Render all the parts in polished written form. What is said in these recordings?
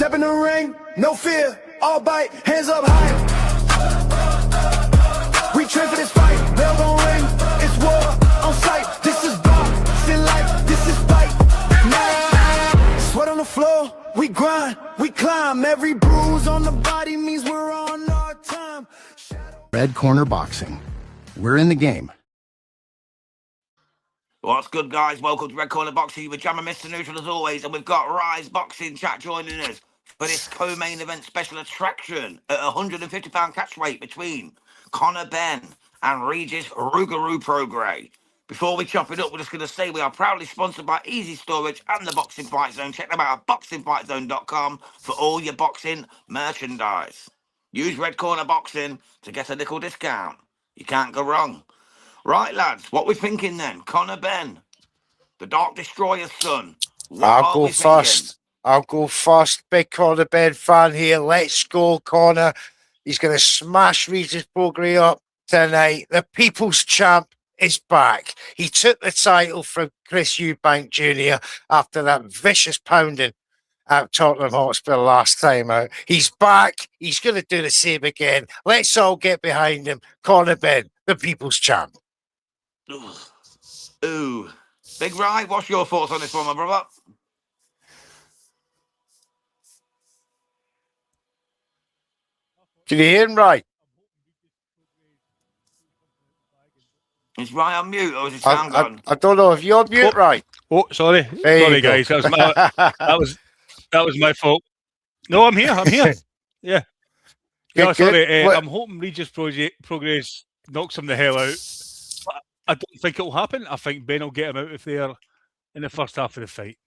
Step in the ring, no fear, all bite, hands up high. We train for this fight, bell gon' ring, it's war on sight. This is boxing life, this is fight night. Sweat on the floor, we grind, we climb. Every bruise on the body means we're on our time. Red Corner Boxing. We're in the game. What's good, guys? Welcome to Red Corner Boxing with Jammer Mr. Neutral as always, and we've got Rise Boxing Chat joining us for this co-main event special attraction at £150 catch weight between Conor Benn and Regis Rougorou Prograis. Before we chop it up, we're just going to say we are proudly sponsored by Easy Storage and the Boxing Fight Zone. Check them out at boxingfightzone.com for all your boxing merchandise. Use Red Corner Boxing to get a little discount. You can't go wrong. Right, lads, what we thinking then? Conor Benn, the Dark Destroyer's son. I'll go first. I'll go first. Big Conor Benn fan here. Let's go, Conor. He's going to smash Regis Prograis up tonight. The People's Champ is back. He took the title from Chris Eubank Jr. after that vicious pounding at Tottenham Hotspur last time out. He's back. He's going to do the same again. Let's all get behind him. Conor Benn, the People's Champ. Ooh. Big Rye, what's your thoughts on this one, my brother? Can you hear him, Rye? Is Rye on mute or is his sound gone? I don't know. If you're on mute, Rye. Oh, sorry. Sorry, guys. That was my fault. No, I'm here. Yeah. Good, sorry. I'm hoping Regis Prograis knocks him the hell out. I don't think it'll happen. I think Ben will get him out of there in the first half of the fight.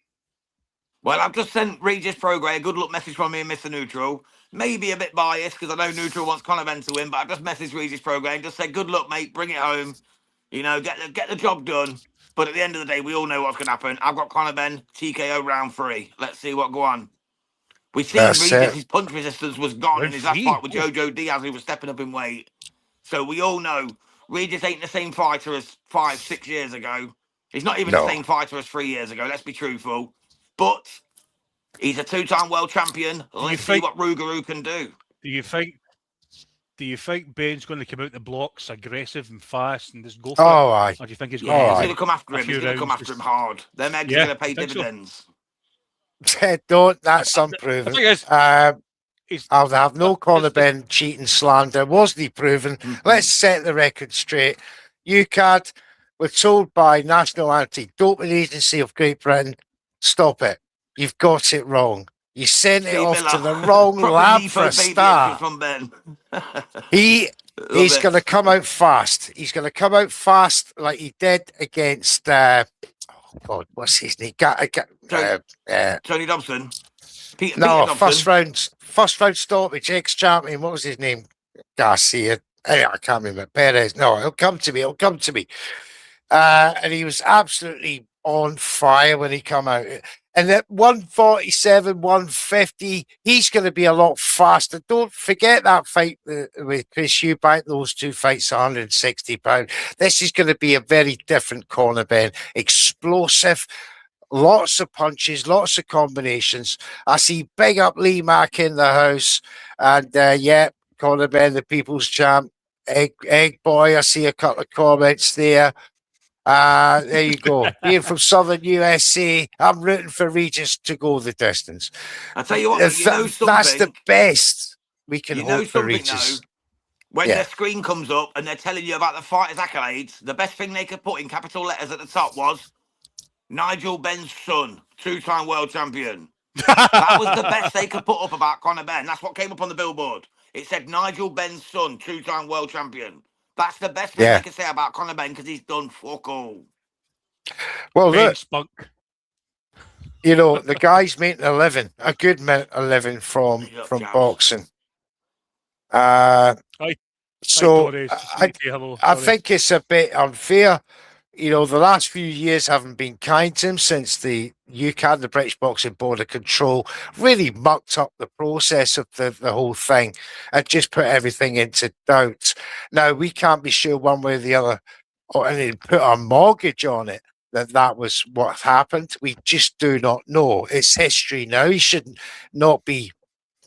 Well, I've just sent Regis Prograis a good luck message from me and Mr. Neutral. Maybe a bit biased because I know Neutral wants Conor Benn to win, but I just messaged Regis Prograis and just said, good luck, mate. Bring it home. You know, get the job done. But at the end of the day, we all know what's going to happen. I've got Conor Benn, TKO round 3. Let's see what go on. We've seen Regis, his punch resistance was gone in his last fight with Jojo Diaz, who was stepping up in weight. So we all know Regis ain't the same fighter as 5-6 years ago. He's not even the same fighter as 3 years ago. Let's be truthful. But he's a 2-time world champion. Let's see what Rougorou can do. Do you think Ben's going to come out the blocks aggressive and fast and just go for it? Aye. Or do you think he's going to come after him? He's going to come after him hard. Them eggs are going to pay dividends. Don't. That's unproven. I'll have no Conor Benn cheating slander. Wasn't he proven? Let's set the record straight. UCAD were told by National Anti-Doping Agency of Great Britain, stop it. You've got it wrong. You sent it off to the wrong lab for a start. He's going to come out fast. He's going to come out fast like he did against, oh God, what's his name? Tony Dobson. Peter Dobson. First round stoppage, ex-champion. What was his name? Garcia. I can't remember. Perez. No, it'll come to me. And he was absolutely on fire when he come out. And at 147, 150, he's going to be a lot faster. Don't forget that fight with Chris Eubank. Those two fights, £160. This is going to be a very different Conor Benn. Explosive. Lots of punches, lots of combinations. I see big up Lee Mack in the house. And Conor Benn, the People's Champ. Egg Boy, I see a couple of comments there. There you go. Being from Southern USA, I'm rooting for Regis to go the distance. I tell you what, that's the best we can hope for Regis. When the screen comes up and they're telling you about the fighters' accolades, the best thing they could put in capital letters at the top was Nigel Benn's son, 2-time world champion. That was the best they could put up about Conor Benn. That's what came up on the billboard. It said Nigel Benn's son, 2-time world champion. That's the best thing I can say about Conor Benn because he's done fuck all. Well, look, you know, the guy's making a good living from boxing. So I think it's a bit unfair. You know, the last few years haven't been kind to him since the UCAD, the British Boxing Board of Control, really mucked up the process of the whole thing and just put everything into doubt. Now, we can't be sure one way or the other and put our mortgage on it that was what happened. We just do not know. It's history now. He should not be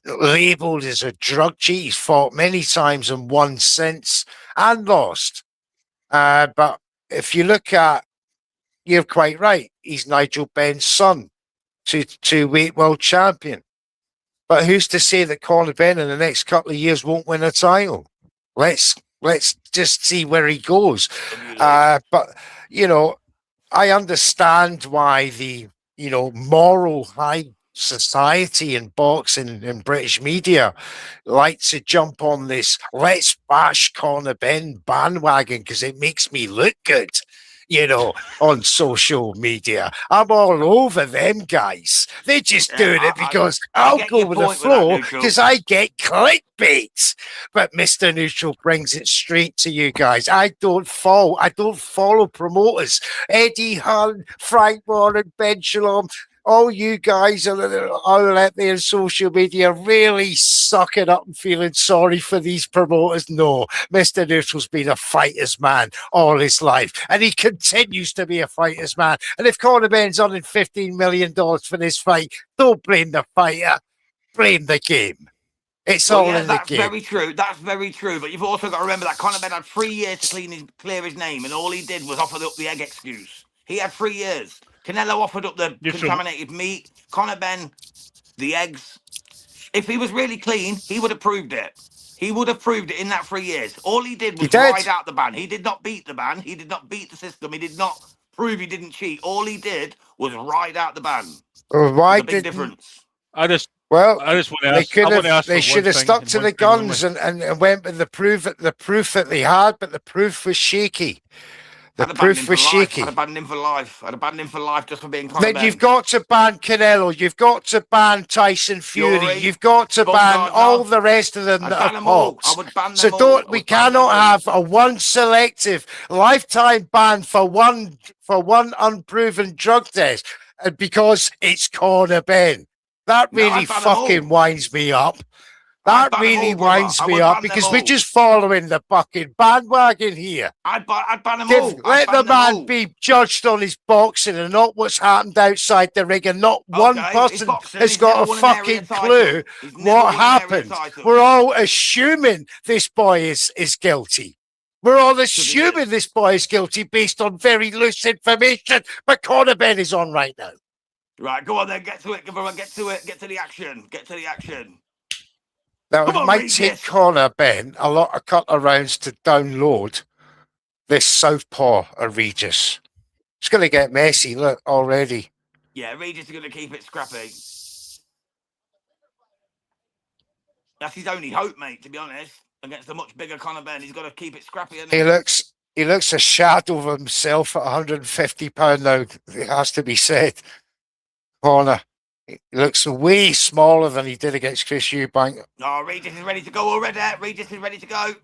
labelled as a drug cheat. He's fought many times and won since and lost. But if you look at, you're quite right. He's Nigel Benn's son, two-weight world champion. But who's to say that Conor Benn in the next couple of years won't win a title? Let's just see where he goes. But you know, I understand why the moral high society in boxing and British media like to jump on this let's bash Conor Benn bandwagon because it makes me look good, on social media. I'm all over them guys. They're just doing it because I'll go with the flow because I get clickbait. But Mr. Neutral brings it straight to you guys. I don't follow promoters. Eddie Hunt, Frank Warren, Ben Shalom. All you guys are out there in social media really sucking up and feeling sorry for these promoters. No, Mr. Neutral's been a fighter's man all his life, and he continues to be a fighter's man. And if Conor Benn's earning $15 million for this fight, don't blame the fighter, blame the game. It's all in the game. That's very true. That's very true. But you've also got to remember that Conor Benn had 3 years to clear his name, and all he did was offer up the egg excuse. He had 3 years. Canelo offered up the contaminated meat. Conor Benn, the eggs. If he was really clean, he would have proved it. He would have proved it in that 3 years. All he did was ride out the ban. He did not beat the ban. He did not beat the system. He did not prove he didn't cheat. All he did was ride out the ban. Why big difference? I just want to ask. They should have stuck to the guns and went with the proof that they had, but the proof was shaky. The proof was shaky. I'd have banned him for life. I'd have banned him for life just for being Conor Benn. Then you've got to ban Canelo. You've got to ban Tyson Fury. You've got to ban all the rest of them that are Hawks. I would ban them all. We cannot have a one selective lifetime ban for one unproven drug test because it's Conor Benn. That really fucking winds me up. That really winds me up because we're just following the fucking bandwagon here. I'd ban them all. Let the man be judged on his boxing and not what's happened outside the ring, and not one person has got a fucking clue what happened. We're all assuming this boy is guilty. We're all assuming this boy is guilty based on very loose information, but Conor Benn is on right now. Right, go on then, get to it, everyone, get to it, get to the action. Now, it might take Conor Benn a couple of rounds to download this southpaw of Regis. It's going to get messy, look, already. Yeah, Regis is going to keep it scrappy. That's his only hope, mate, to be honest. Against a much bigger Conor Benn, he's got to keep it scrappy. He looks a shadow of himself at £150 now, it has to be said. Conor. He looks way smaller than he did against Chris Eubank. Oh, Regis is ready to go already. Regis is ready to go.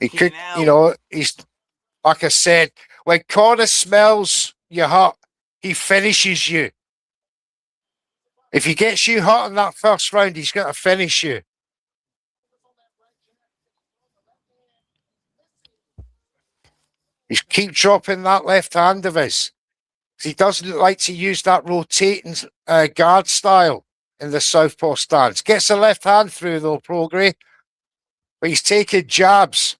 He could, he's like I said, when Conor smells you hot, he finishes you. If he gets you hot in that first round, he's going to finish you. He's keep dropping that left hand of his. He doesn't like to use that rotating guard style in the southpaw stance. Gets the left hand through though, Prograis, but he's taking jabs.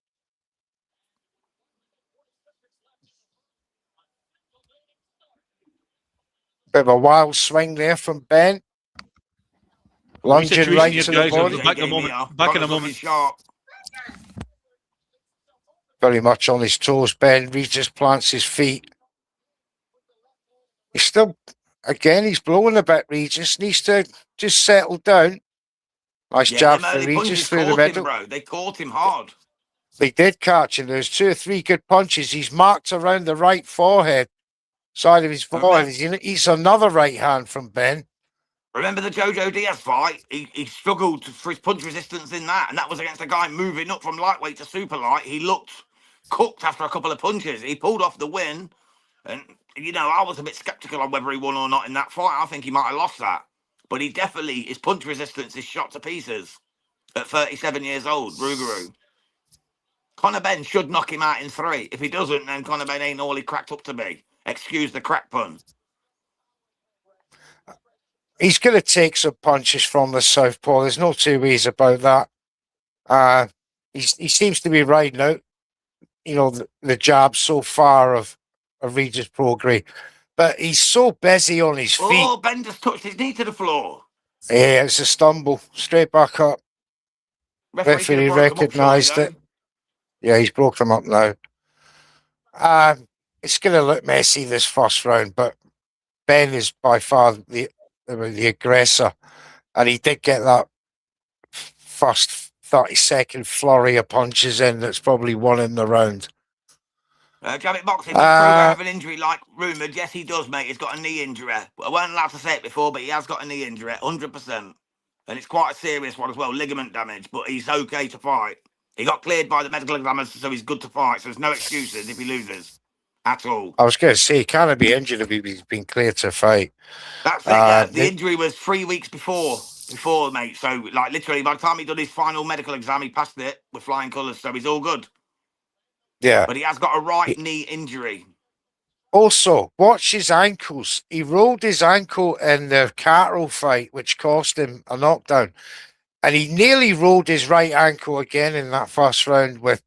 Bit of a wild swing there from Benn. Lunging right to the body. Back in a moment. Very much on his toes. Benn Regis plants his feet. He's still, again, he's blowing a bit, Regis. Needs to just settle down. Nice jab for Regis through the middle. They caught him hard. They did catch him. There's 2 or 3 good punches. He's marked around the right forehead, side of his forehead. He eats another right hand from Benn. Remember the Jojo Diaz fight? He struggled for his punch resistance in that, and that was against a guy moving up from lightweight to super light. He looked cooked after a couple of punches. He pulled off the win, and I was a bit sceptical on whether he won or not in that fight. I think he might have lost that. But he definitely, his punch resistance is shot to pieces at 37 years old, Rougorou. Conor Benn should knock him out in 3. If he doesn't, then Conor Benn ain't all he cracked up to be. Excuse the crack pun. He's going to take some punches from the southpaw. There's no two ways about that. He seems to be riding out, the jab so far of Regis Prograis, but he's so busy on his feet. Oh, Ben just touched his knee to the floor. Yeah, it's a stumble. Straight back up. Referee recognised it. Yeah, he's broke them up now. It's going to look messy this first round, but Ben is by far the aggressor, and he did get that first 30-second flurry of punches in that's probably won in the round. Jabbit Boxing, does Prograis have an injury like rumoured? Yes, he does, mate. He's got a knee injury. I weren't allowed to say it before, but he has got a knee injury, 100%. And it's quite a serious one as well, ligament damage, but he's okay to fight. He got cleared by the medical examiners, so he's good to fight. So there's no excuses if he loses at all. I was going to say, he can't be injured if he's been cleared to fight. That's it, yeah. The injury was 3 weeks before, mate. So, like, literally, by the time he done his final medical exam, he passed it with flying colours, so he's all good. Yeah. But he has got a right knee injury. Also, watch his ankles. He rolled his ankle in the Carroll fight, which cost him a knockdown. And he nearly rolled his right ankle again in that first round with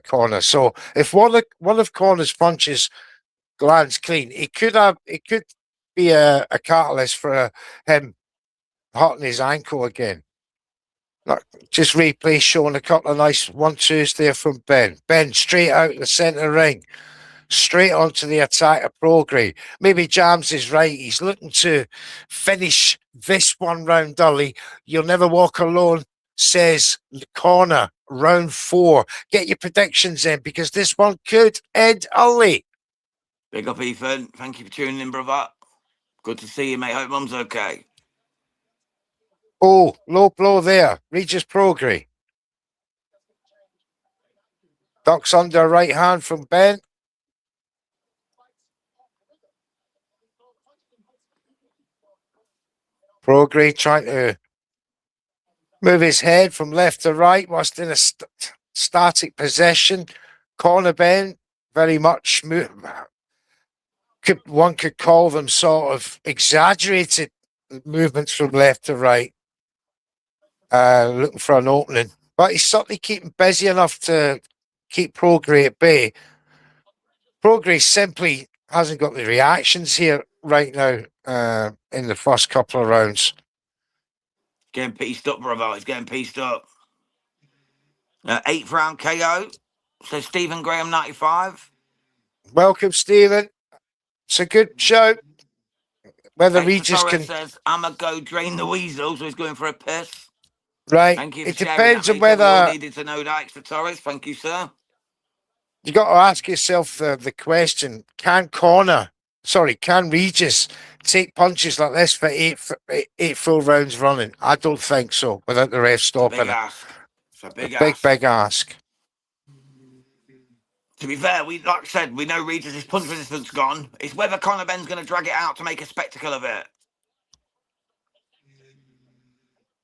Conor. So if one of Conor's punches lands clean, it could be a catalyst for him hurting his ankle again. Look, just replay showing a couple of nice 1-2s there from Ben. Ben straight out the centre ring, straight onto the attack of Prograis. Maybe Jams is right. He's looking to finish this one round early. You'll never walk alone, says Conor. Round 4. Get your predictions in because this one could end early. Big up, Ethan. Thank you for tuning in, brother. Good to see you, mate. Hope mum's okay. Oh, low blow there. Regis Prograis. Ducks under right hand from Ben. Prograis trying to move his head from left to right whilst in a static possession. Conor Benn very much one could call them sort of exaggerated movements from left to right, looking for an opening. But he's certainly keeping busy enough to keep Prograis at bay. Prograis simply hasn't got the reactions here right now in the first couple of rounds. Getting pieced up, brother. He's getting pieced up. 8th round KO. So Stephen Graham, 95. Welcome, Stephen. It's a good show. Whether Regis can says, "I'ma go drain the weasel," so he's going for a piss. Right. Thank you. For it depends on whether we all needed to know that, extra Torres. Thank you, sir. You got to ask yourself the question: can Regis take punches like this for eight full rounds running? I don't think so. Without the ref stopping it. It's a big ask. Big ask. To be fair, like I said, we know Regis' punch resistance gone. It's whether Conor Benn's going to drag it out to make a spectacle of it.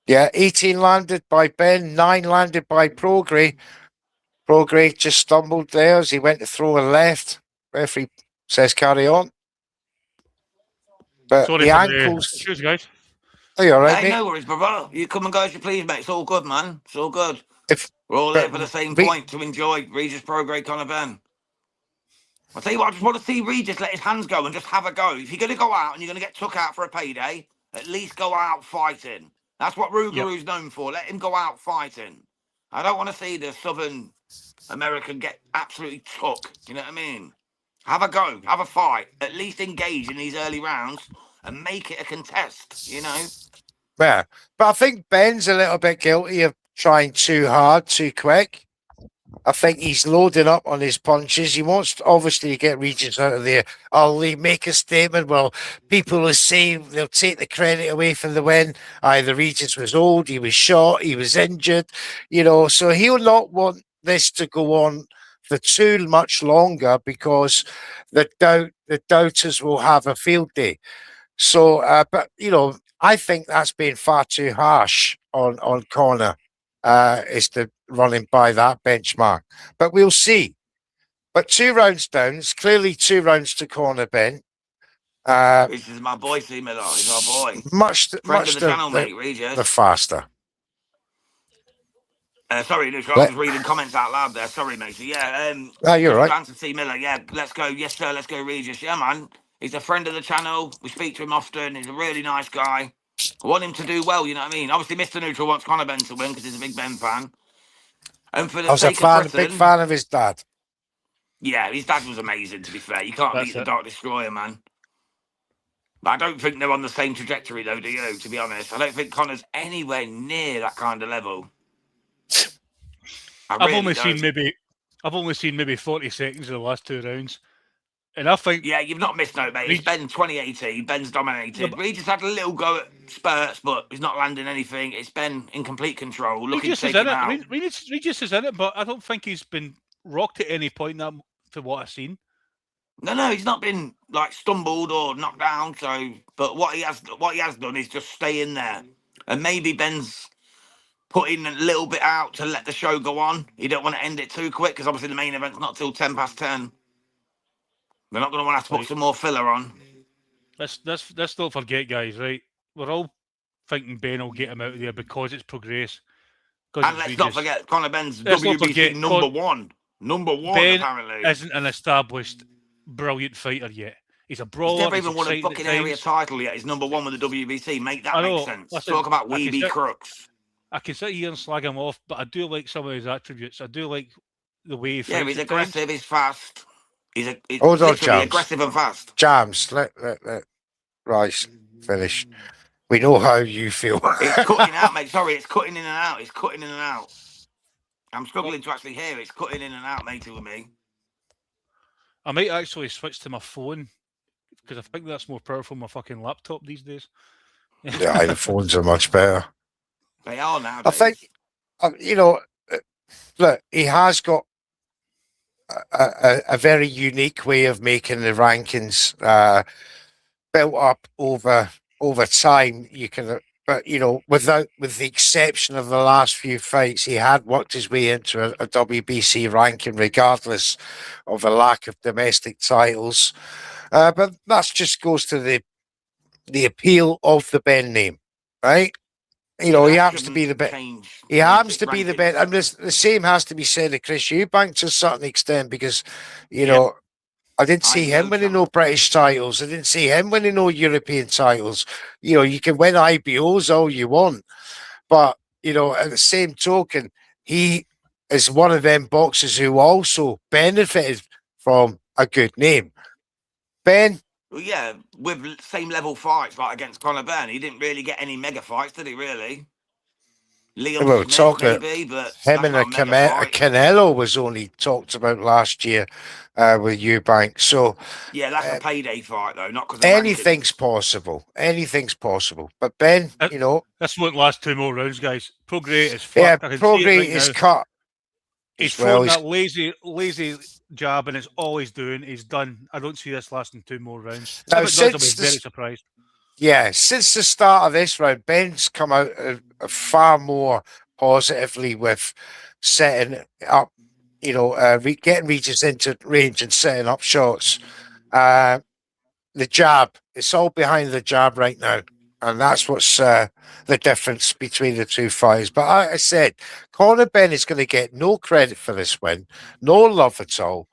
Yeah, 18 landed by Ben, 9 landed by Prograis. Prograis just stumbled there as he went to throw a left. Referee says carry on. But sorry the for ankles. Excuse guys. Are you all right, mate? No worries, brother. You come and go as you please, mate. It's all good, man. It's all good. We're all there for the same point, to enjoy Regis Prograis, Conor Benn. I'll tell you what, I just want to see Regis let his hands go and just have a go. If you're going to go out and you're going to get took out for a payday, at least go out fighting. That's what Rougourou's known for. Let him go out fighting. I don't want to see the Southern American get absolutely took. You know what I mean? Have a go. Have a fight. At least engage in these early rounds and make it a contest, you know? Yeah, but I think Ben's a little bit guilty of trying too hard, too quick. I think he's loading up on his punches. He wants to obviously get Regis out of there. I'll make a statement. Well, people will say they'll take the credit away from the win. Either Regis was old, he was shot, he was injured, so he'll not want this to go on for too much longer because the doubters will have a field day. So, but I think that's been far too harsh on Conor. Is to running by that benchmark. But we'll see. But 2 rounds down, it's clearly 2 rounds to Conor Benn. This is my boy, C. Miller. He's our boy. Much Friend of the channel, mate, the Regis. faster. Sorry, Luke, I was reading comments out loud there. Sorry, matey. Yeah, you're right. Answer C. Miller. Yeah, let's go. Yes, sir. Let's go, Regis. Yeah, man. He's a friend of the channel. We speak to him often. He's a really nice guy. I want him to do well, you know what I mean? Obviously, Mr. Neutral wants Conor Benn to win because he's a big Ben fan. And for the I was sake a of Britain, big fan of his dad. Yeah, his dad was amazing, to be fair. You can't beat the Dark Destroyer, man. But I don't think they're on the same trajectory, though, do you? To be honest, I don't think Conor's anywhere near that kind of level. I've only seen maybe 40 seconds of the last 2 rounds, and I think you've not missed no, mate. It's Ben 2018. Ben's dominated. Regis had a little go at spurts, but he's not landing anything. It's Ben in complete control, looking to take him out. Regis is in it, but I don't think he's been rocked at any point for what I've seen. No, he's not been like stumbled or knocked down. So, but what he has done is just stay in there, and maybe Ben's putting a little bit out to let the show go on. You don't want to end it too quick because obviously the main event's not till 10 past 10. We're not going to want to put some more filler on. Let's not forget, guys. Right, we're all thinking Ben will get him out of there because it's Prograis. And let's not forget Conor Benn's WBC number one. Number one, Ben apparently. Isn't an established brilliant fighter yet. He's a brawler. He's never even won a fucking area title yet. He's number one with the WBC. Make that make sense. Listen, talk about weeby crooks. I can sit here and slag him off, but I do like some of his attributes. I do like the way he fights. Yeah, he's aggressive. He's fast. He's Hold on, literally aggressive and fast. Jams, let Rice finish. We know how you feel. It's cutting out, mate. Sorry, it's cutting in and out. It's cutting in and out. I'm struggling to actually hear it. It's cutting in and out, matey, with me. I might actually switch to my phone because I think that's more powerful than my fucking laptop these days. Yeah, the phones are much better. They are nowadays. I think, look, he has got a very unique way of making the rankings built up over time. You can, but with the exception of the last few fights, he had worked his way into a WBC ranking, regardless of a lack of domestic titles. But that just goes to the appeal of the Ben name, right? He happens to be the best. He happens to be the best, and the same has to be said of Chris Eubank to a certain extent because, I didn't see him winning no British titles. I didn't see him winning no European titles. You can win IBOs all you want, but at the same token, he is one of them boxers who also benefited from a good name. Ben. Well, yeah, with same level fights like against Conor Benn, he didn't really get any mega fights, did he? Really? Liam Smith, maybe, but him and Canelo was only talked about last year with Eubank. So yeah, that's a payday fight though, not because anything's possible. Anything's possible. But Ben, this won't last 2 more rounds, guys. Prograis is fucked. Yeah, Prograis is cut. He's thrown that lazy jab, and it's all he's doing. He's done. I don't see this lasting 2 more rounds. Now, if it does, I'll be very surprised. Yeah, since the start of this round, Ben's come out far more positively with setting up, getting Regis into range and setting up shots. The jab, it's all behind the jab right now. And that's what's the difference between the two fighters. But like I said, Conor Benn is going to get no credit for this win, no love at all.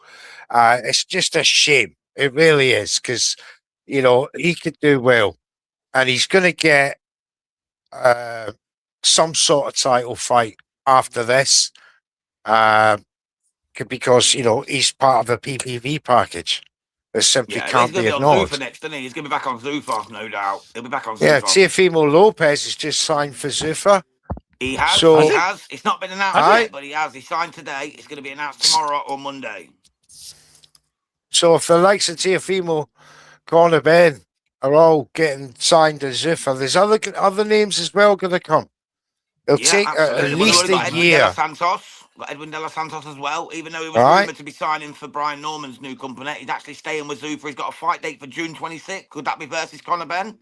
It's just a shame. It really is because, he could do well. And he's going to get some sort of title fight after this because, he's part of a PPV package. It simply can't be ignored. Next, isn't he? He's going to be back on Zufar, no doubt. He'll be back on Zufar. Yeah, Teofimo Lopez has just signed for Zufar. He has. So, he has. It's not been announced yet, but he has. He signed today. It's going to be announced tomorrow or Monday. So if the likes of Teofimo, Conor Benn are all getting signed as Zufar, there's other names as well going to come. It'll take at least a year. Edwin De Los Santos as well, even though he was rumoured to be signing for Brian Norman's new company. He's actually staying with Zufar. He's got a fight date for June 26th. Could that be versus Conor Benn?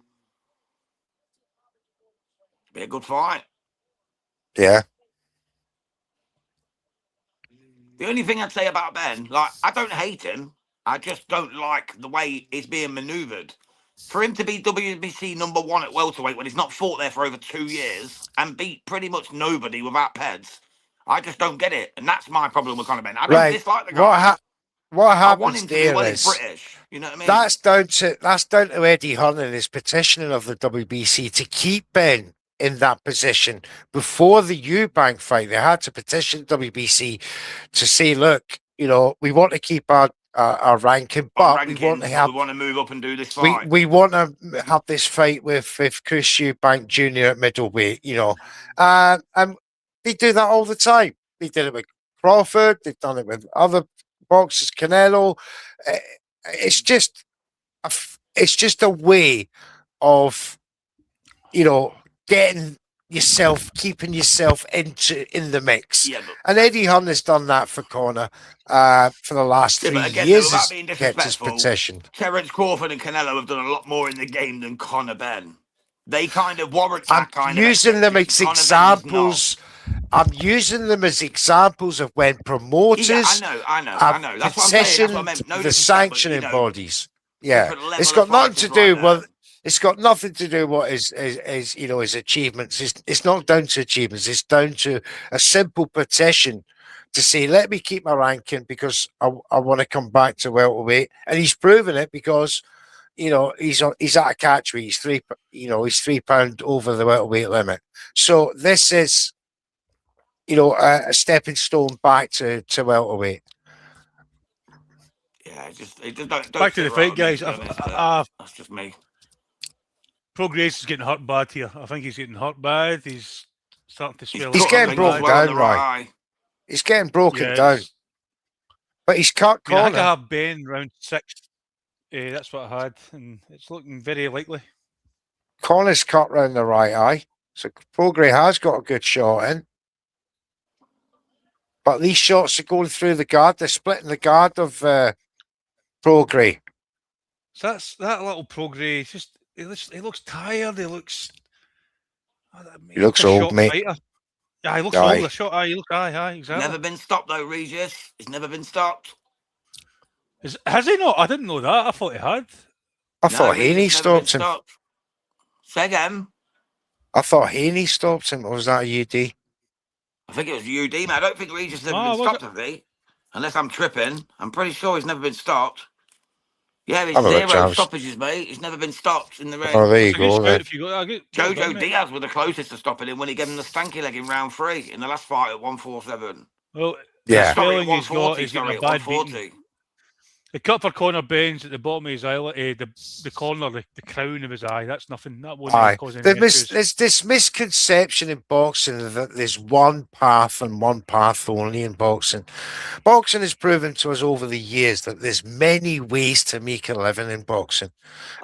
Be a good fight. Yeah. The only thing I'd say about Ben, like, I don't hate him. I just don't like the way he's being manoeuvred. For him to be WBC #1 at welterweight when he's not fought there for over 2 years and beat pretty much nobody without peds, I just don't get it. And that's my problem with Conor Benn. I don't Right. dislike the guy. What I want happens him to do there well. He's is British. You know what I mean? that's down to Eddie Hearn and his petitioning of the WBC to keep Ben in that position before the Eubank fight. They had to petition WBC to say, look, you know, we want to keep our ranking, but we want to have we want to move up and do this fight. we want to have this fight with Chris Eubank Jr. at middleweight, you know, and they do that all the time. They did it with Crawford. They've done it with other boxers, Canelo. It's just a way of, you know, keeping yourself in the mix. Yeah, and Eddie Hearn has done that for Conor for the last 3 years. Without being Kept his disrespectful, petition. Terence Crawford and Canelo have done a lot more in the game than Conor Benn. They kind of warrant that kind of. I'm using them as examples. I'm using them as examples of when promoters I know. That's what I'm saying. That's what I meant. No the sanctioning bodies. Yeah, it's got nothing to do with. It's got nothing to do with his you know, his achievements. It's not down to achievements. It's down to a simple petition to say, let me keep my ranking because I want to come back to welterweight, and he's proven it because, you know, he's at a catch weight. He's 3 pound over the welterweight limit. So this is, you know, a stepping stone back to welterweight. Yeah, just don't back to the fight, guys. That's just me. Prograis is getting hurt bad here. I think he's getting hurt bad. He's starting to swell. He's getting broken down, right? He's getting broken down. But he's cut Conor. I think I have Ben round 6. That's what I had, and it's looking very likely. Conor's cut round the right eye, so Prograis has got a good shot in. But these shots are going through the guard. They're splitting the guard of Prograis. So that's that little Prograis. Just he looks tired. He looks old, mate. Fighter. Yeah, he looks old. A shot. He looks exactly. Never been stopped though, Regis. He's never been stopped. Has he not? I didn't know that. I thought he had. I thought Haney stopped him. Say again. I thought Haney stopped him. Or was that a UD? I think it was UD, man. I don't think Regis has ever been stopped, have he? Unless I'm tripping. I'm pretty sure he's never been stopped. Yeah, he's 0 stoppages, mate. He's never been stopped in the ring. Oh, there you go. Jojo Diaz were the closest to stopping him when he gave him the stanky leg in round 3 in the last fight at 147. Well, yeah. Sorry, at 140. He's got a bad 140. The cut for Conor Benn's at the bottom of his eye, the corner, the crown of his eye. That's nothing. That won't cause any issues. There's this misconception in boxing that there's one path and one path only in boxing. Boxing has proven to us over the years that there's many ways to make a living in boxing,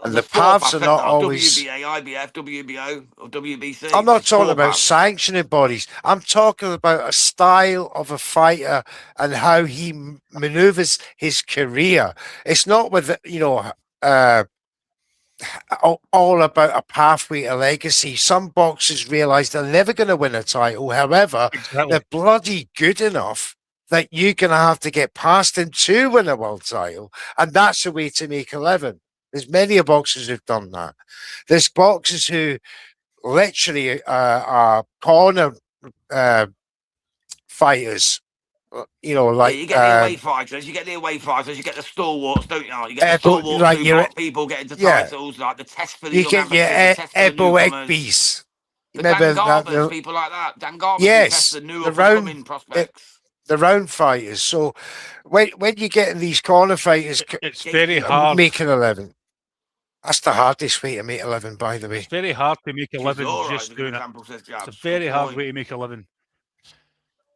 and the paths are not always WBA, IBF, WBO, or WBC. I'm not talking about sanctioning bodies. I'm talking about a style of a fighter and how he maneuvers his career. It's not with, you know, all about a pathway to legacy. Some boxers realise they're never going to win a title. However, they're bloody good enough that you're going to have to get past them to win a world title. And that's a way to make a living. There's many boxers who've done that. There's boxers who literally are corner fighters. You know, like you get the away fighters, you get the stalwarts, don't you? You get the stalwarts like who got people getting to titles, like the test for the you get your Ebo Egbees. Dan Garber's, people like that. Dan Garber's yes, the new up-and-coming prospects. The round fighters. So when you're getting these corner fighters, it's very hard making a living. That's the hardest way to make a living, by the way. It's very hard to make a living just doing it. It's a very hard way to make a living.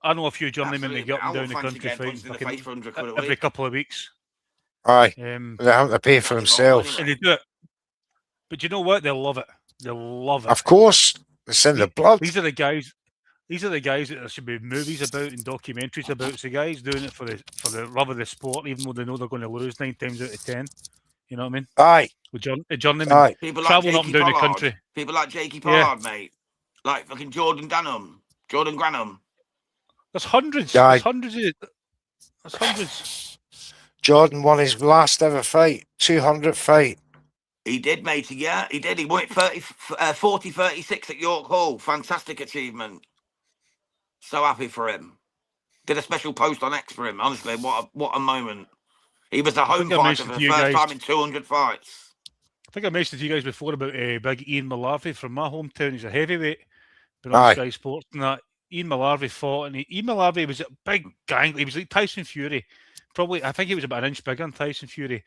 I know a few journeymen that get up and down the country fighting every couple of weeks. Aye, they have to pay for themselves. And they do it. But you know what? They love it. They love it. Of course. It's in the blood. These are the guys that there should be movies about and documentaries about. It's the guys doing it for the love of the sport, even though they know they're going to lose 9 times out of 10. You know what I mean? Aye. With journeymen. Aye. People like traveling up and down the country. People like Jakey Pollard, mate. Like fucking Jordan Granum. There's hundreds. There's hundreds of That's hundreds. Jordan won his last ever fight, 200th fight. He did, matey, yeah, he did. He won it 40-36 at York Hall. Fantastic achievement. So happy for him. Did a special post on X for him. Honestly, what a moment. He was a home fighter for the first time in 200 fights. I think I mentioned to you guys before about big Ian Malarvey from my hometown. He's a heavyweight, been on Sky Sports and that. Ian Malarvey fought, and Ian Malarvey was a big gang. He was like Tyson Fury. Probably, I think he was about an inch bigger than Tyson Fury.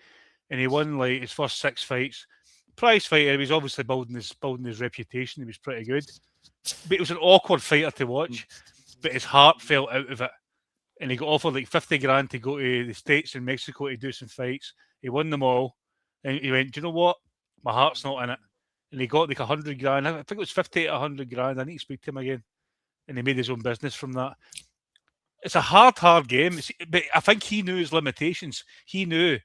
And he won like his first 6 fights. Prize fighter, he was obviously building his reputation. He was pretty good. But it was an awkward fighter to watch. But his heart fell out of it. And he got offered like 50 grand to go to the States and Mexico to do some fights. He won them all. And he went, do you know what? My heart's not in it. And he got like 100 grand. I think it was 50 to 100 grand. I need to speak to him again. And he made his own business from that. It's a hard game. But I think he knew his limitations. He knew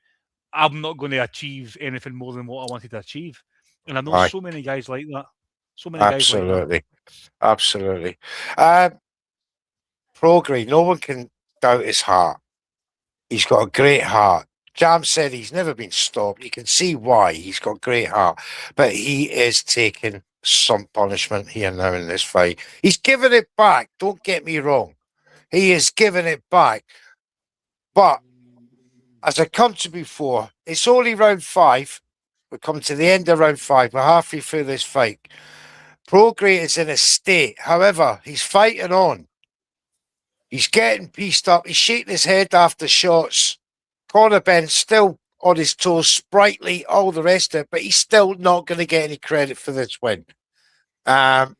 I'm not going to achieve anything more than what I wanted to achieve. And I know so many guys like that. So many guys like that. Absolutely. Prograis, no one can doubt his heart. He's got a great heart. Jam said he's never been stopped. You can see why. He's got great heart. But he is taking some punishment here now in this fight. He's giving it back. Don't get me wrong. He is giving it back. But as I come to before, it's only round 5. We're coming to the end of round 5. We're halfway through this fight. Prograis is in a state. However, he's fighting on. He's getting pieced up. He's shaking his head after shots. Conor Benn still on his toes, sprightly, all the rest of it, but he's still not going to get any credit for this win. We're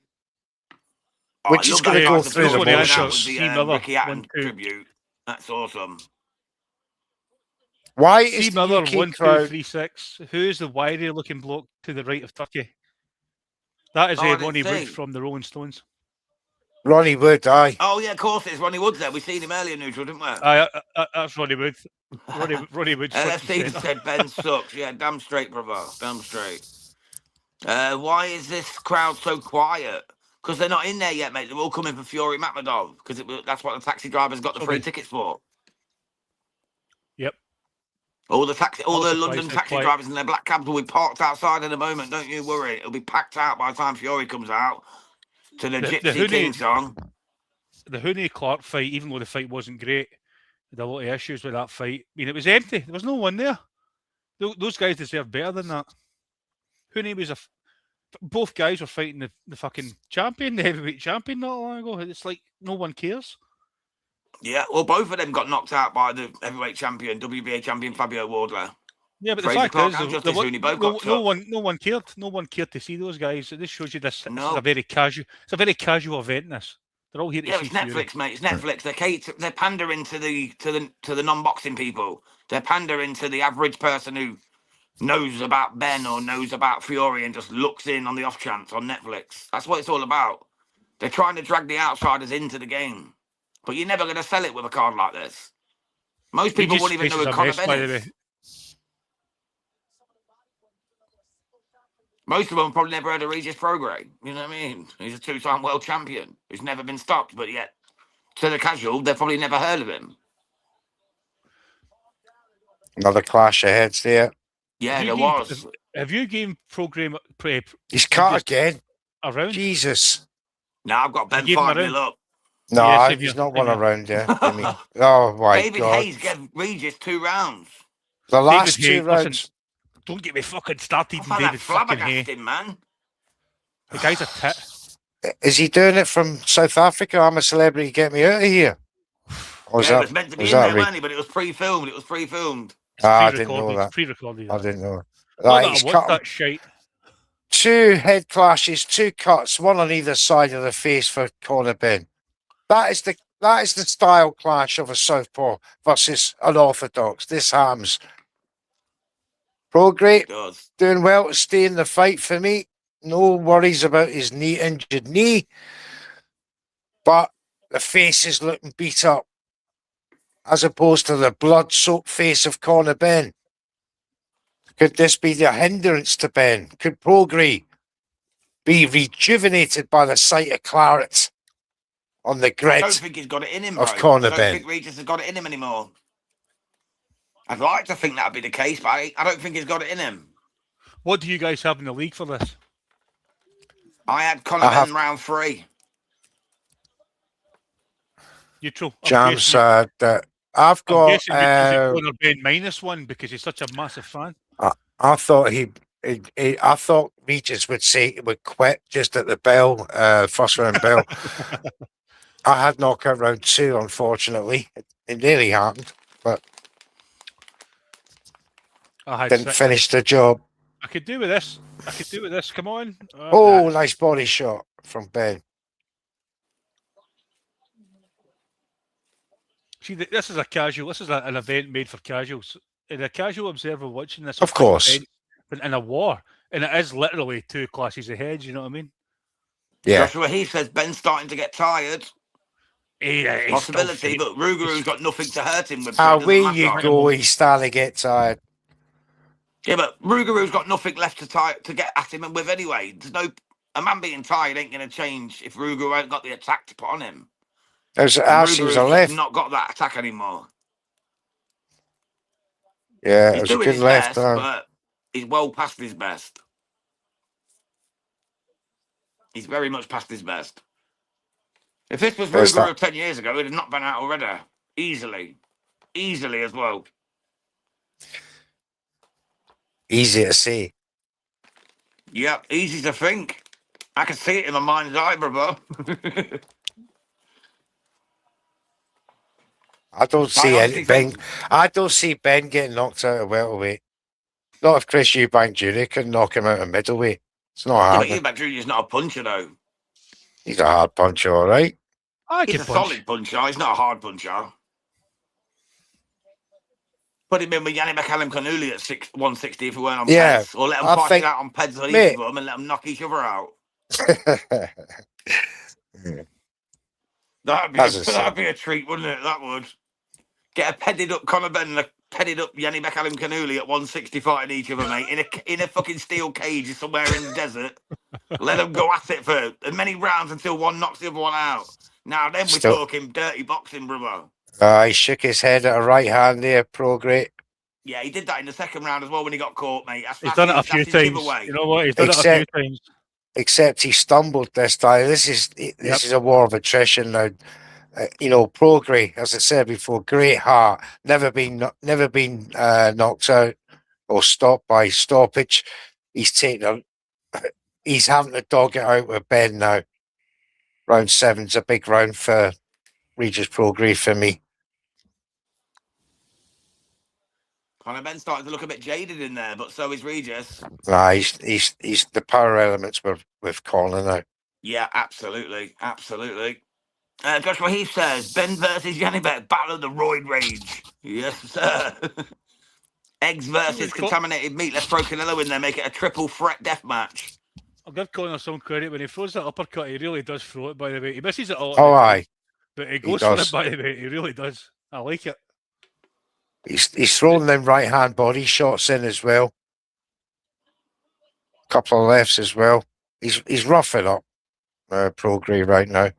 just going to go through the motions. Ricky Hatton tribute. That's awesome. Why is the Miller 1236? Who is the wiry-looking bloke to the right of Turkey? That is Ronnie Wood from the Rolling Stones. Ronnie Wood, aye. Oh, yeah, of course it's Ronnie Wood there. We seen him earlier, Neutral, didn't we? That's Ronnie Wood. Ronnie Wood. LFC said Ben sucks. Yeah, damn straight, brother. Damn straight. Why is this crowd so quiet? Because they're not in there yet, mate. They're all coming for Fury Makhmadov because that's what the taxi drivers got the free tickets for. Yep. All the London taxi drivers in their black cabs will be parked outside in a moment. Don't you worry. It'll be packed out by the time Fury comes out to the Gypsy King song. The Hooney-Clark fight, even though the fight wasn't great, had a lot of issues with that fight. I mean, it was empty. There was no one there. Those guys deserve better than that. Hooney was both guys were fighting the fucking champion, the heavyweight champion not long ago. It's like no one cares. Yeah, well, both of them got knocked out by the heavyweight champion, WBA champion Fabio Wardler. Yeah, but the fact is, no one cared. No one cared to see those guys. This shows you this. This is a very casual. It's a very casual event. They're all here to see. It's Netflix, Fury. Mate. It's Netflix. They're pandering to the non-boxing people. They're pandering to the average person who knows about Ben or knows about Fury and just looks in on the off chance on Netflix. That's what it's all about. They're trying to drag the outsiders into the game, but you're never going to sell it with a card like this. Most people won't even know who Conor Benn is. Most of them probably never heard of Regis Prograis. You know what I mean? He's a 2-time world champion who's never been stopped, but yet, to the casual, they've probably never heard of him. Another clash of heads there. Yeah, there was. Have you given Prograis... He's cut again. Around? Jesus. No, I've got Ben 5-0 up. No, yeah, he's not one around there. Oh, my David God. Hayes gave Regis 2 rounds. The last David 2 rounds... Listen, don't get me fucking started I David fucking Hay. Man. The guy's a tit. Is he doing it from South Africa? I'm a celebrity, get me out of here. Or it was meant to be in there, wasn't it? But it was pre-filmed. I didn't know that. Pre-recorded. I didn't know. He's cut that shite. 2 head clashes, 2 cuts, one on either side of the face for Conor Benn. That is the style clash of a southpaw versus an orthodox. This happens. Prograis doing well to stay in the fight for me. No worries about his injured knee. But the face is looking beat up as opposed to the blood-soaked face of Conor Benn. Could this be the hindrance to Benn? Could Prograis be rejuvenated by the sight of claret on the grid? I don't think he's got it in him, of Conor Benn. I don't think Regis has got it in him anymore. I'd like to think that'd be the case, but I don't think he's got it in him. What do you guys have in the league for this? I had Conor Benn round 3. Neutral. Jams. I've got. I'm guessing Conor Benn -1 because he's such a massive fan. I thought I thought Regis would quit just at the bell, first round bell. I had knockout round 2, unfortunately. It nearly happened, but I didn't finish the job. I could do with this. Come on. Oh, nice body shot from Ben. See, this is an event made for casuals. And a casual observer watching this, of course, in a war, and it is literally 2 classes ahead. You know what I mean? Yeah. Joshua Heath says Ben's starting to get tired. Possibility, but Rougorou's got nothing to hurt him with. Away you go, he's starting to get tired. Yeah, but Rougorou's got nothing left to get at him with anyway. A man being tired ain't going to change if Rougorou ain't got the attack to put on him. There's Arsenal's a left. Not got that attack anymore. Yeah, he's doing his best, but he's well past his best. He's very much past his best. If this was Rougorou 10 years ago, he'd have not been out already. Easily as well. Easy to see. Yeah, easy to think. I can see it in my mind's eye, brother. I don't see anything. I don't see Ben getting knocked out of welterweight. Not if Chris Eubank Jr. can knock him out of middleweight. It's not hard. Yeah, but Eubank Jr. is not a puncher, though. He's a hard puncher, all right. He's a solid puncher. He's not a hard puncher. Put him in with Yanni McCallum-Canuli at 160 if we weren't on peds. Or let them fight it out on peds on each of them and let them knock each other out. That'd be a treat, wouldn't it? That would. Get a pedded up Conor Benn and a pedded up Yanni McCallum-Canuli at 160 fighting each other, mate. In a fucking steel cage somewhere in the desert. Let them go at it for as many rounds until one knocks the other one out. Now then we're talking dirty boxing, brother. He shook his head at a right hand there, Prograis. Yeah, he did that in the second round as well when he got caught, mate. He's done it a few times. You know what? He's done it a few times. Except he stumbled this time. This is a war of attrition now. Prograis, as I said before, great heart, never been knocked out or stopped by stoppage. He's having to dog it out with Ben now. Round 7's a big round for Regis Prograis for me. Conor Benn starting to look a bit jaded in there, but so is Regis. Nah, he's the power elements with Conor now. Yeah, absolutely. Joshua Heath says, Ben versus Yanibek, battle of the roid rage. Yes, sir. Eggs versus contaminated meat. Let's throw Canelo in there, make it a triple threat death match. I'll give Conor some credit. When he throws that uppercut, he really does throw it, by the way. He misses it a lot. Oh, aye. But he goes for it, by the way. He really does. I like it. He's throwing them right-hand body shots in as well. A couple of lefts as well. He's roughing up Prograis right now.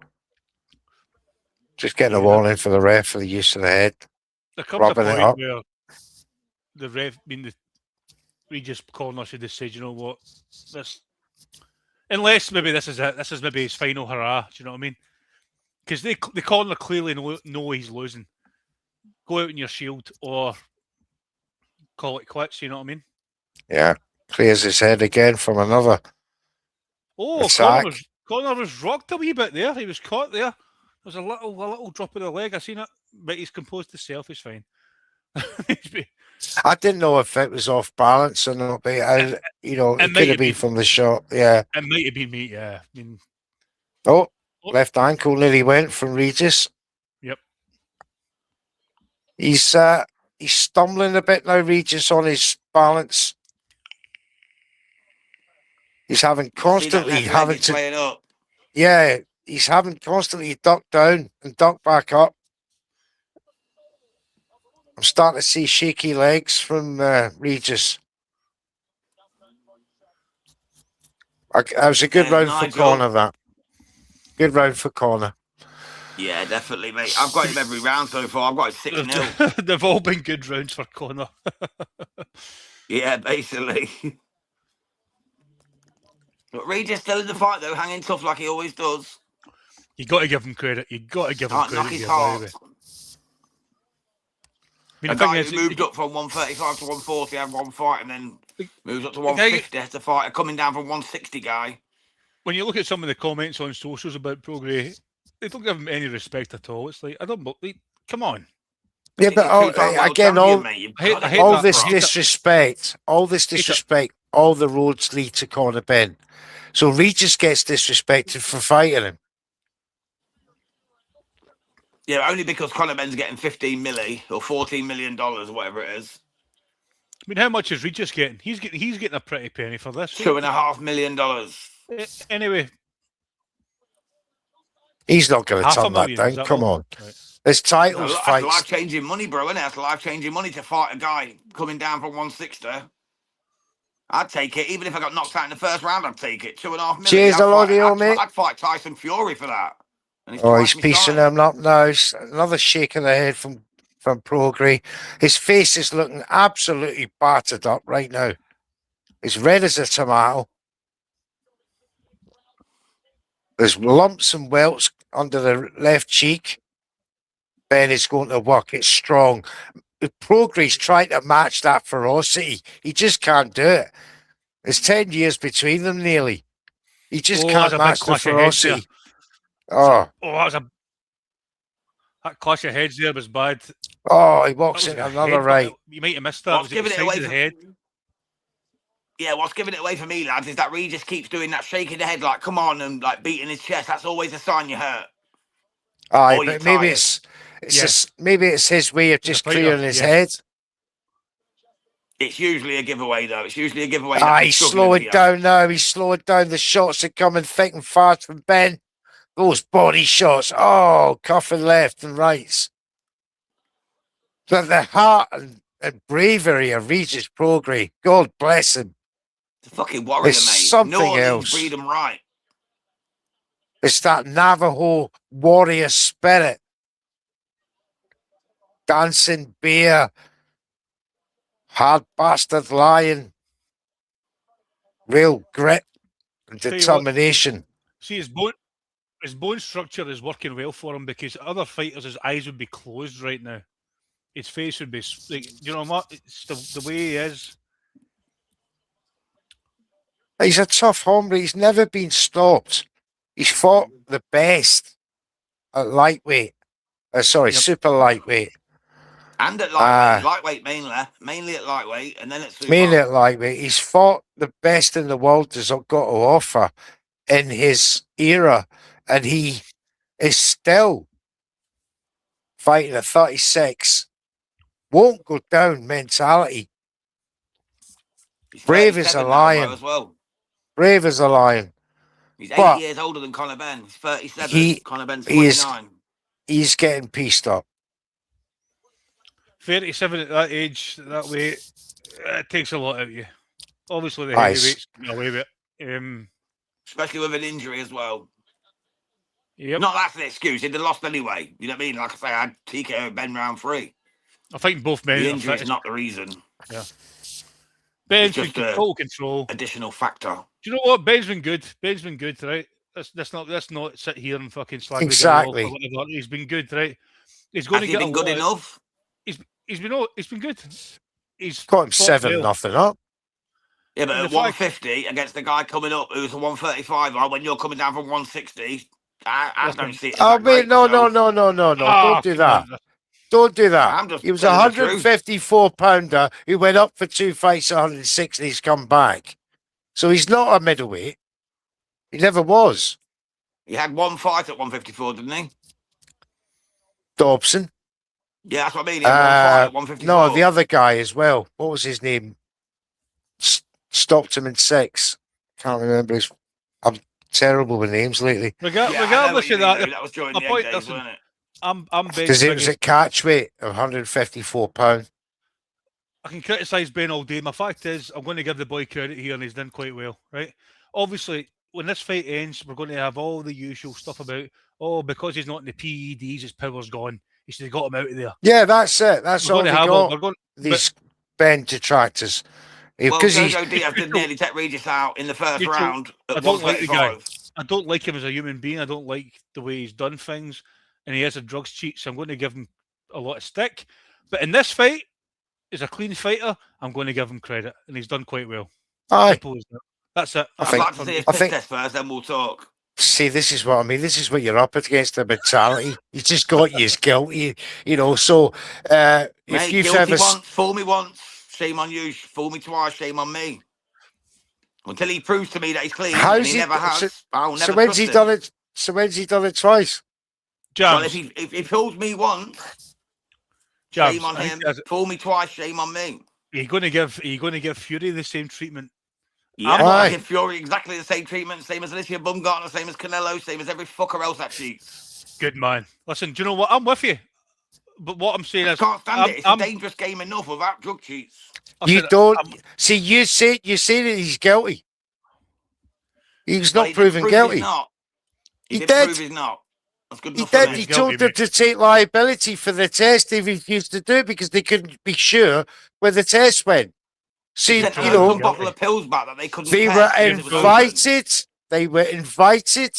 Just getting a warning for the ref for the use of the head. There comes a point where the ref, the Regis corner should have said, you know what, this, unless maybe this is maybe his final hurrah. Do you know what I mean? Because the corner clearly know he's losing. Go out in your shield or call it quits. You know what I mean? Yeah, clears his head again from another. Oh, Conor was rocked a wee bit there. He was caught there. There was a little drop of the leg. I seen it, but he's composed himself. He's fine. I didn't know if it was off balance or not, but it could have been from the shot. Yeah, it might have been me. Yeah, I mean, left ankle nearly went from Regis. Yep. He's stumbling a bit now, Regis, on his balance. He's having constantly he's having constantly duck down and duck back up. I'm starting to see shaky legs from Regis. That was a good round for Conor, that. Good round for Conor. Yeah, definitely, mate. I've got him every round so far. I've got him 6-0. They've all been good rounds for Conor. Yeah, basically. But Regis still in the fight, though, hanging tough like he always does. You got to give him credit. You got to give him Can't credit. knock his Here, heart. I mean, A the thing guy is, who moved up from 135 to 140 had one fight and then moves up to the guy- 150 to fight a coming down from 160 guy. when you look at some of the comments on socials about Prograis, they don't give him any respect at all. It's like, I don't believe. Come on. Yeah, He's but a two-time world again, champion, mate. You've I hate- got to I hate give all him this props. disrespect, all the roads lead to Conor Benn. So Regis gets disrespected for fighting him. Yeah, only because Conor Benn's getting 15 milli or $14 million, or whatever it is. I mean, how much is Regis getting? He's getting a pretty penny for this. $2.5 million. Anyway, He's not going to turn that $500,000, down. is that Come all? on. Right. There's titles That's fights. life-changing money, bro, isn't it? That's life-changing money to fight a guy coming down from 160. I'd take it. Even if I got knocked out in the first round, I'd take it. $2.5 million. Cheers, Alodio, mate. I'd fight Tyson Fury for that. And Oh, he's piecing him up now. Another shake of the head from Prograis. His face is looking absolutely battered up right now. It's red as a tomato. There's lumps and welts under the left cheek. Ben is going to work it strong. Prograis trying to match that ferocity. He just can't do it. There's 10 years between them nearly. He just can't match the ferocity. That clash of heads there was bad. Oh, he walks into another right. You might have missed that. What's giving it away the head? Yeah, what's giving it away for me, lads, is that Regis keeps doing that shaking the head like, come on, and like beating his chest. That's always a sign you're hurt. Aye, but maybe maybe it's his way of just clearing his head. It's usually a giveaway, though. It's usually a giveaway. He's slowing down now. He's slowing down. The shots are coming thick and fast from Ben. Those body shots. Oh, cuffing left and rights. But the heart and bravery of Regis Prograis, God bless him. It's a fucking warrior, it's mate. Something else. Breed him right. It's that Navajo warrior spirit. Dancing bear. Hard bastard lion. Real grit and determination. See, his bone structure is working well for him because other fighters, his eyes would be closed right now. His face would be like, you know what? It's the way he is. He's a tough hombre. He's never been stopped. He's fought the best at lightweight. Super lightweight. And at lightweight. Lightweight mainly at lightweight, and then at super. Mainly at lightweight. He's fought the best in the world has got to offer in his era. And he is still fighting at 36. Won't go down mentality. Brave as a lion. As well. Brave as a lion. He's 8 years older than Conor Benn. He's 37. Conor Benn's 29. He's getting pieced up. 37 at that age, that weight, it takes a lot out of you. Obviously, the heavyweights get away with it. Especially with an injury as well. Yep. Not that's an excuse. He'd have lost anyway. You know what I mean? Like I say, I had TKO Ben round 3. I think both men. The injury is not the reason. Yeah. Ben's been total control. Additional factor. Do you know what? Ben's been good. Ben's been good, right? Let's not sit here and fucking slag exactly. the guy off or whatever. He's been good, right? He's going to get been good enough. He's been good. He's got him 7-0 up. Yeah, but at 150 against the guy coming up who's a 135, or when you're coming down from 160, I don't see it. Oh, wait, no. Don't do that. Don't do that. He was a 154-pounder who went up for 2 fights, 160. He's come back. So he's not a middleweight. He never was. He had one fight at 154, didn't he? Dobson. Yeah, that's what I mean. He had one fight at 154. No, the other guy as well. What was his name? Stopped him in 6. Can't remember his. I'm terrible with names lately. Regardless of that, that was during the egg days, wasn't it? I'm because it was at catch weight of 154 pound. I can criticise Ben all day. My fact is, I'm going to give the boy credit here, and he's done quite well, right? Obviously, when this fight ends, we're going to have all the usual stuff about, because he's not in the PEDs, his power's gone. You should have got him out of there. Yeah, that's it. That's We're all going they to have got. These Benn detractors. Well, Because Jojo Diaz did nearly take Regis out in the first round I at don't like the guy. 135. I don't like him as a human being. I don't like the way he's done things, and he is a drugs cheat. So I'm going to give him a lot of stick. But in this fight, as a clean fighter, I'm going to give him credit, and he's done quite well. Aye. Simple as that. That's it. I'd like to see his piss test first, then we'll talk. See, this is what I mean. This is what you're up against, the mentality. He's just got you as guilty, you know. So, if Mate, you've guilty ever once, fool me once, shame on you. Fool me twice, shame on me. Until he proves to me that he's clean, and he never has, I'll never when's he trust done him. it? So when's he done it twice? Jams. Well, if he fools me once, Jams, shame on him. Fool me twice, shame on me. Are you going to give Fury the same treatment? Yeah, I give Fury exactly the same treatment, same as Alicia Bumgarner, same as Canelo, same as every fucker else that cheats. Good man. Listen, do you know what? I'm with you. But what I'm saying is, I can't stand it. It's a dangerous game enough without drug cheats. You say that he's guilty. He's not proven guilty. He did prove he's not. That's good enough for me. He told them to take liability for the test. They refused to do it because they couldn't be sure where the test went. See, you know, a bottle of pills back that they couldn't. They were invited. They were invited.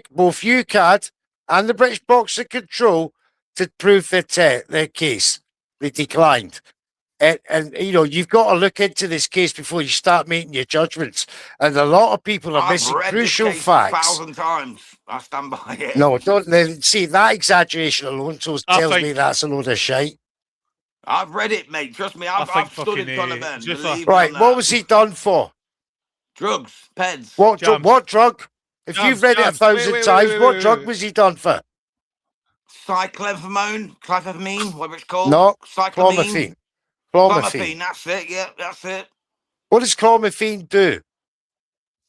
Both UCAD and the British Boxing Control to prove their case. They declined. And you know, you've got to look into this case before you start making your judgments. And a lot of people are missing crucial facts. 1,000 times. I stand by it. No, don't see that exaggeration alone tells me that's a load of shite. I've read it, mate. Trust me, I've stood in Conor Benn. Right, what was he done for? Drugs, peds. What drug? If you've read it 1,000 times, what drug was he done for? Clomifene, whatever it's called. No, clomifene. Clomifene, that's it. Yeah, that's it. What does clomifene do?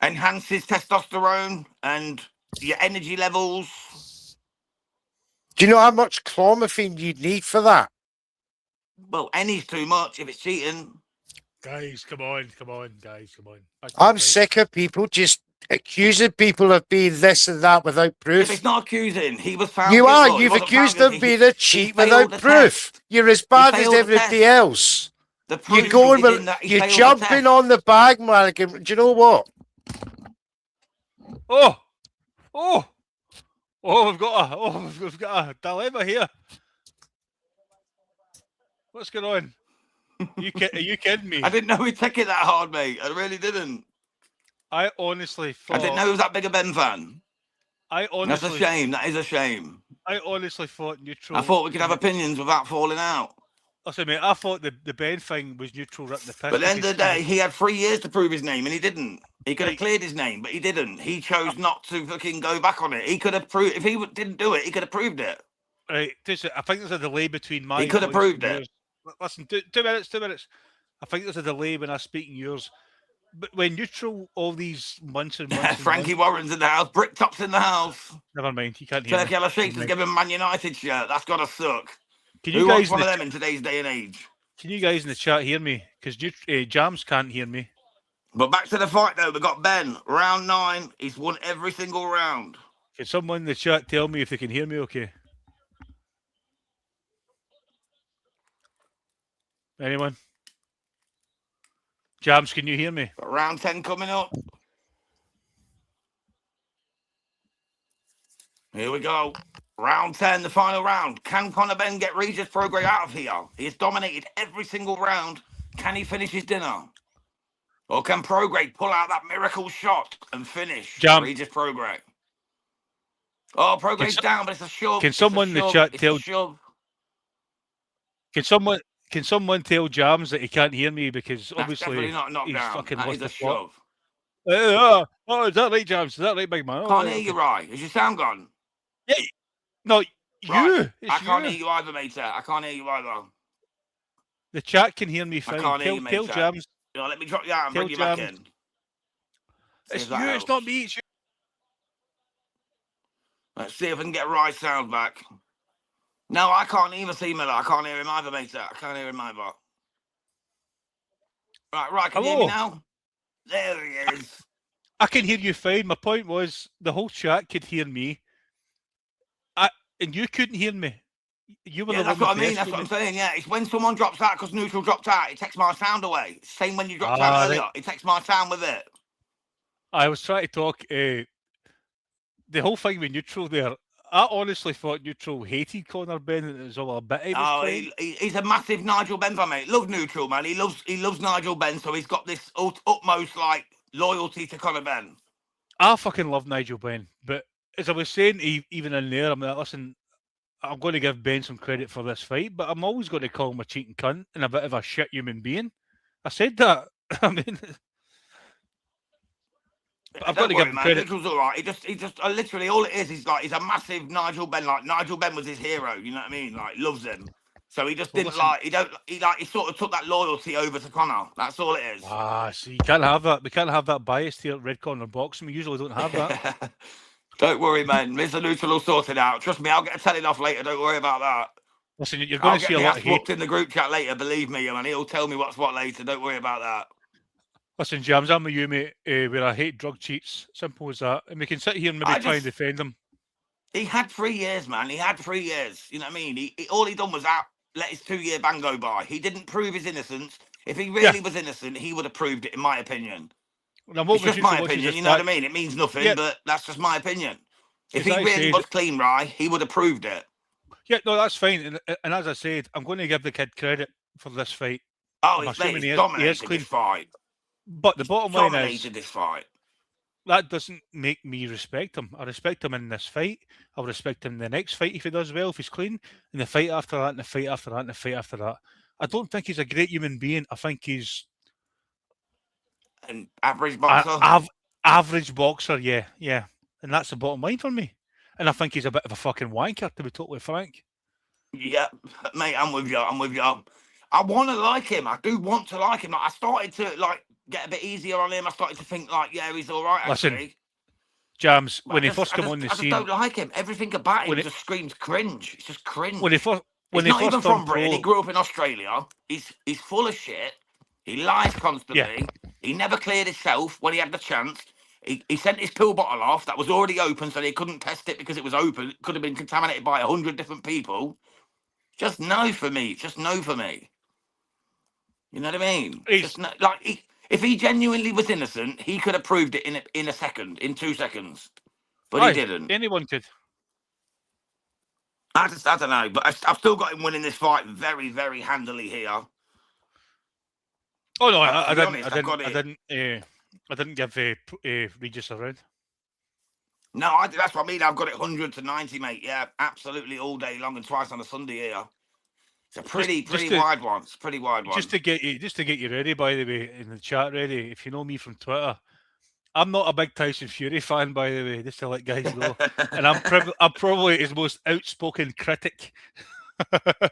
Enhances testosterone and your energy levels. Do you know how much clomifene you'd need for that? Well, any's too much if it's cheating. Guys, come on, guys, come on. I'm sick of people just accusing people of being this and that without proof. If it's not accusing, he was found. You've accused them of being a cheat without proof. You're as bad as everybody else. You're you're jumping on the bandwagon. Do you know what? We've got a dilemma here. What's going on? Are you kidding me? I didn't know he'd take it that hard, mate. I really didn't. I honestly thought... I didn't know he was that big a Ben fan. That's a shame. That is a shame. I honestly thought neutral... I thought we could have opinions without falling out. Listen, mate, I thought the Ben thing was neutral ripping the piss. But at the end of the day, he had 3 years to prove his name, and he didn't. He could have cleared his name, but he didn't. He chose not to fucking go back on it. He could have proved... If he didn't do it, he could have proved it. Right, I think there's a delay between my... He could have proved it. Listen, 2 minutes. I think there's a delay when I speak in yours. But when neutral all these months and months... Frankie Warren's in the house. Bricktop's in the house. Never mind, you can't hear me. Turkey Yellow Shakes is giving Man United shirt. That's got to suck. Who wants one of them in today's day and age? Can you guys in the chat hear me? Because Jams can't hear me. But back to the fight, though. We've got Ben. Round 9. He's won every single round. Can someone in the chat tell me if they can hear me okay? Anyone? Jams, can you hear me? Got round 10 coming up. Here we go. Round 10, the final round. Can Conor Benn get Regis Prograis out of here? He has dominated every single round. Can he finish his dinner? Or can Prograis pull out that miracle shot and finish Regis Prograis? Oh, Prograis down, but it's a shove. Can someone in the chat tell... Can someone tell Jams that he can't hear me because obviously definitely not knocked he's down. fucking That lost is a the plot. shove. Is that right, Jams? Is that right, big man? Can't hear you right. Is your sound gone? Yeah. No, right. I can't hear you either, mate. I can't hear you either. The chat can hear me fine. I can't hear you, mate. Tell Jams. Let me drop you out and bring you back in. It's you, it's not me, it's you. Let's see if I can get right sound back. No, I can't even see Miller. I can't hear him either, mate. I can't hear him either. Right, can you hear me now? There he is. I can hear you fine. My point was the whole chat could hear me, and you couldn't hear me. You were Yeah, the that's one what with I the mean. That's what I'm issue. saying. Yeah, it's when someone drops out because neutral dropped out. It takes my sound away. Same when you dropped out Ah, earlier. right. It takes my sound with it. I was trying to talk. The whole thing with neutral there. I honestly thought neutral hated Conor Benn, and it was all a bit he was Oh, playing. he's a massive Nigel Benn fan, mate. Love neutral, man. He loves Nigel Benn, so he's got this utmost like loyalty to Conor Benn. I fucking love Nigel Benn, but as I was saying, even in there, I'm like, listen, I'm going to give Ben some credit for this fight, but I'm always going to call him a cheating cunt and a bit of a shit human being. I said that. I mean, but I've got Don't to give worry, him man. credit. Neutral's all right. He just literally all it is. He's a massive Nigel Benn. Like Nigel Benn was his hero. You know what I mean? Like loves him. So he just Well, didn't listen, like. He sort of took that loyalty over to Conor. That's all it is. so you can't have that. We can't have that bias here at Red Corner Boxing. We usually don't have that. Don't worry, man. Mr. Neutral will sort it out. Trust me, I'll get a telling off later. Don't worry about that. Listen, you're going I'll to see get a my lot ass of hate. whooped in the group chat later. Believe me, man. He'll tell me what's what later. Don't worry about that. Listen, James, I'm with you, mate, where I hate drug cheats. Simple as that. And we can sit here and maybe try and defend them. He had 3 years, man. He had 3 years. You know what I mean? All he done was let his 2-year ban go by. He didn't prove his innocence. If he really was innocent, he would have proved it, in my opinion. Now, what It's was just my neutral watches opinion, this you know what I fact? mean? It means nothing, Yeah, but that's just my opinion. If as he I really said, was clean, right, he would have proved it. yeah, no, that's fine. And as I said, I'm going to give the kid credit for this fight. Oh, I'm he's assuming he is dominated this clean. fight. But the He's bottom line is, dominated this fight. that doesn't make me respect him. I respect him in this fight. I'll respect him in the next fight if he does well, if he's clean, and the fight after that, and the fight after that, and the fight after that. I don't think he's a great human being. I think he's An average an boxer. average boxer, yeah. And that's the bottom line for me. And I think he's a bit of a fucking wanker, to be totally frank. Yeah, mate, I'm with you. I'm with you. I want to like him. I do want to like him. Like, I started to like get a bit easier on him. I started to think like, yeah, he's all right Listen, actually. Jams, But when he first came on the I just scene, don't like him. Everything about him when it just screams cringe. It's just cringe. when he first He's when he not even first from turned Britain. He pro, grew up in Australia. He's full of shit. He lies constantly. yeah, He never cleared himself when he had the chance. He sent his pill bottle off that was already open, so they couldn't test it because it was open. It could have been contaminated by 100 different people. Just no for me. Just no for me. You know what I mean? he's Just no, like if he genuinely was innocent, he could have proved it in a second, in 2 seconds, but he didn't. anyone could. I don't know, but I've still got him winning this fight very, very handily here. Oh no, To be honest, I've got it. I didn't give Regis a round. No, that's what I mean. I've got it 100 to 90, mate. Yeah, absolutely all day long and twice on a Sunday here. It's a pretty wide one. It's a pretty wide one. Just to get you ready, by the way, in the chat ready. If you know me from Twitter, I'm not a big Tyson Fury fan, by the way, just to let guys know. And I'm probably his most outspoken critic.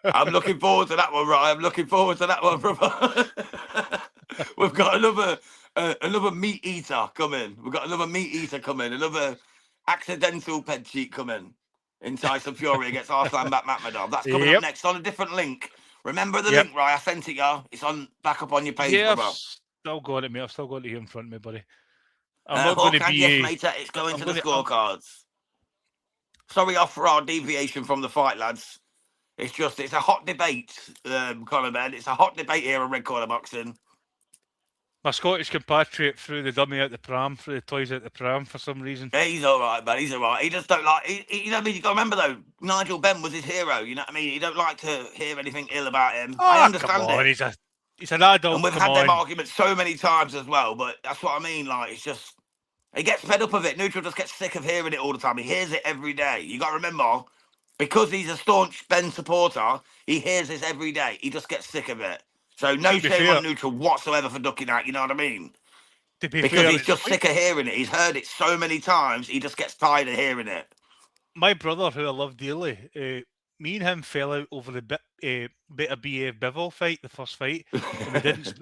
I'm looking forward to that one, right? I'm looking forward to that one, brother. We've got another meat eater coming. We've got another meat eater coming. Another accidental ped cheat coming. In Tyson Fury against Arslan Makhmadov. That's coming up next on a different link. Remember the link, right? I sent it you. It's back up on your page, yeah, brother. I've still got it, mate. I've still got it here in front of me, buddy. I'm not going to be. Yes, mate. It's going to the scorecards. Sorry for our deviation from the fight, lads. It's a hot debate, Conor Benn. It's a hot debate here on Red Corner Boxing. My Scottish compatriot threw the dummy out the pram, threw the toys out the pram for some reason. Yeah, he's all right, man. He's all right. He just don't like. You know what I mean? You got to remember though, Nigel Benn was his hero. You know what I mean? He don't like to hear anything ill about him. I understand it. He's an adult. And we've had them arguments so many times as well. But that's what I mean. Like, it's just he gets fed up of it. Neutral just gets sick of hearing it all the time. He hears it every day. You got to remember, because he's a staunch Benn supporter, he hears this every day. He just gets sick of it. So no shame on Neutral whatsoever for ducking out. You know what I mean? Because he's just sick of hearing it. He's heard it so many times, he just gets tired of hearing it. My brother, who I love dearly, me and him fell out over the Beta BA Bivol fight, the first fight. And we didn't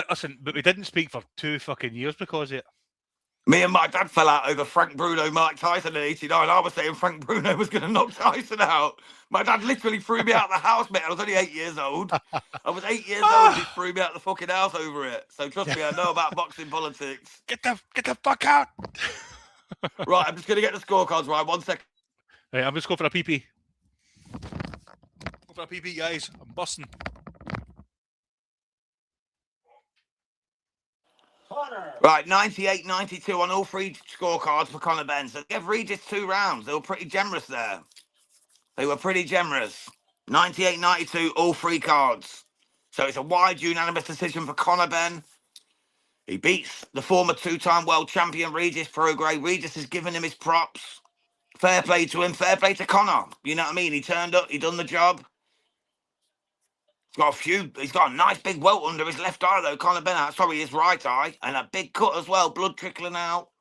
listen, but we didn't speak for 2 fucking years because of it. Me and my dad fell out over Frank Bruno, Mike Tyson in '89. I was saying Frank Bruno was going to knock Tyson out. My dad literally threw me out of the house, mate. I was only 8 years old. I was 8 years old and he threw me out the fucking house over it. So trust me, I know about boxing politics. Get the fuck out. Right, I'm just going to get the scorecards right. 1 second. Right, I'm just going for a pee-pee. Go for a pee-pee, guys. I'm busting. Right, 98-92 on all three scorecards for Conor Benn. So give Regis 2 rounds. They were pretty generous there. They were pretty generous. 98-92, all 3 cards. So it's a wide unanimous decision for Conor Benn. He beats the former 2-time world champion Regis Prograis. Regis has given him his props. Fair play to him. Fair play to Conor. You know what I mean? He turned up. He done the job. He's got a nice big welt under his left eye, though. Conor Benn, sorry, his right eye. And a big cut as well. Blood trickling out.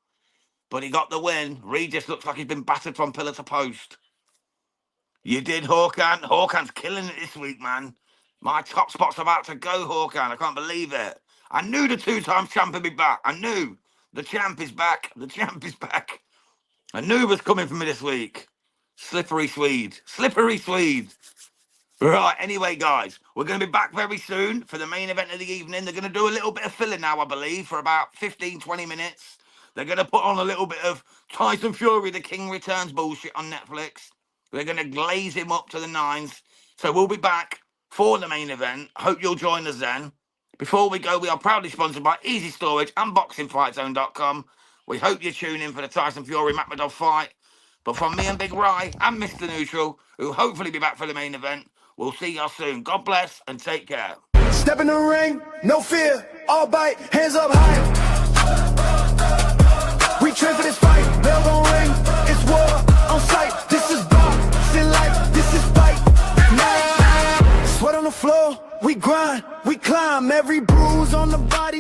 But he got the win. Regis looks like he's been battered from pillar to post. You did, Hawkan. Hawkan's killing it this week, man. My top spot's about to go, Hawkan. I can't believe it. I knew the 2-time champ would be back. I knew. The champ is back. The champ is back. I knew it was coming for me this week. Slippery Swede. Slippery Swede. Right, anyway, guys, we're going to be back very soon for the main event of the evening. They're going to do a little bit of filling now, I believe, for about 15, 20 minutes. They're going to put on a little bit of Tyson Fury, The King Returns bullshit on Netflix. They're going to glaze him up to the 9s. So we'll be back for the main event. Hope you'll join us then. Before we go, we are proudly sponsored by Easy Storage and BoxingFightZone.com. We hope you tune in for the Tyson Fury Makmadov fight. But from me and Big Rye and Mr. Neutral, who'll hopefully be back for the main event, we'll see y'all soon. God bless and take care. Step in the ring, no fear, all bite, hands up high. We train for this fight, bell gon' ring, it's war on sight. This is boxing life, this is fight night. Sweat on the floor, we grind, we climb, every bruise on the body.